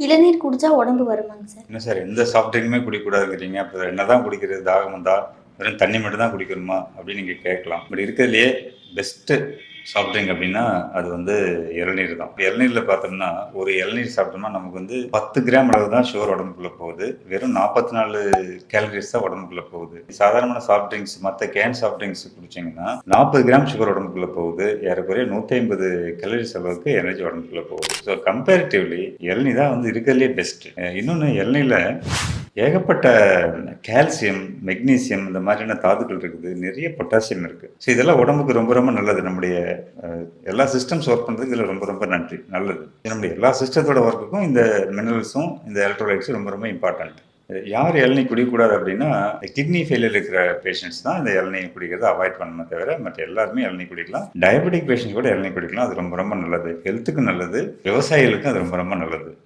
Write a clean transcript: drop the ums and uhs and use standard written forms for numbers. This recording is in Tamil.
இளநீர் குடிச்சா உடம்பு வருமாங்க சார்? என்ன சார் எந்த சாஃப்ட் ட்ரிங்க்குமே குடிக்கக்கூடாதுங்கிறீங்க. அப்ப என்னதான் குடிக்கிறது? தாகம் வந்தா வெறும் தண்ணி மட்டும் தான் குடிக்கணுமா? அப்படின்னு நீங்க கேட்கலாம். பட் இருக்கிறதுலயே பெஸ்ட்டு சாஃப்ட் ட்ரிங்க் அப்படின்னா, அது வந்து இளநீர் தான். இளநீர்ல பார்த்தோம்னா, ஒரு இளநீர் சாப்பிட்டோம்னா நமக்கு வந்து 10 கிராம் அளவு தான் சுகர் உடம்புக்குள்ள போகுது. வெறும் 44 கேலரீஸ் தான் உடம்புக்குள்ள போகுது. சாதாரணமான சாஃப்ட் ட்ரிங்க்ஸ் மத்த கேன் சாஃப்ட் ட்ரிங்க்ஸ் குடிச்சீங்கன்னா, 40 கிராம் சுகர் உடம்புக்குள்ள போகுது. ஏறக்குறைய 150 கேலரீஸ் அளவுக்கு எனர்ஜி உடம்புக்குள்ள போகுது. ஸோ கம்பேரிட்டிவ்லி இளநீ தான் வந்து இருக்கிறதுலயே பெஸ்ட்டு. இன்னொன்னு இளநீல ஏகப்பட்ட கால்சியம், மெக்னீசியம் இந்த மாதிரியான தாதுக்கள் இருக்குது. நிறைய பொட்டாசியம் இருக்கு. ஸோ இதெல்லாம் உடம்புக்கு ரொம்ப ரொம்ப நல்லது. நம்முடைய அ எல்லா சிஸ்டம்ஸ் ஒர்க் பண்றதுக்கு இதுல ரொம்ப ரொம்ப நல்லது. நம்முடைய எல்லா சிஸ்டத்தோட ஒர்க்குக்கும் இந்த மினரல்ஸும், இந்த எலக்ட்ரோலைட்ஸும் ரொம்ப ரொம்ப இம்பார்ட்டன்ட். யார் இளநீ குடிக்கக்கூடாது அப்படின்னா, கிட்னி ஃபெயிலியர் இருக்கிற பேஷண்ட்ஸ் தான் இந்த இளநீ குடிக்கிறத அவாய்ட் பண்ணணுமே தவிர, மத்த எல்லாருமே இளநீ குடிக்கலாம். டயபெட்டிக் பேஷண்ட் கூட இளநீ குடிக்கலாம். அது ரொம்ப ரொம்ப நல்லது. ஹெல்த்துக்கும் நல்லது. விவசாயிகளுக்கும் அது ரொம்ப ரொம்ப நல்லது.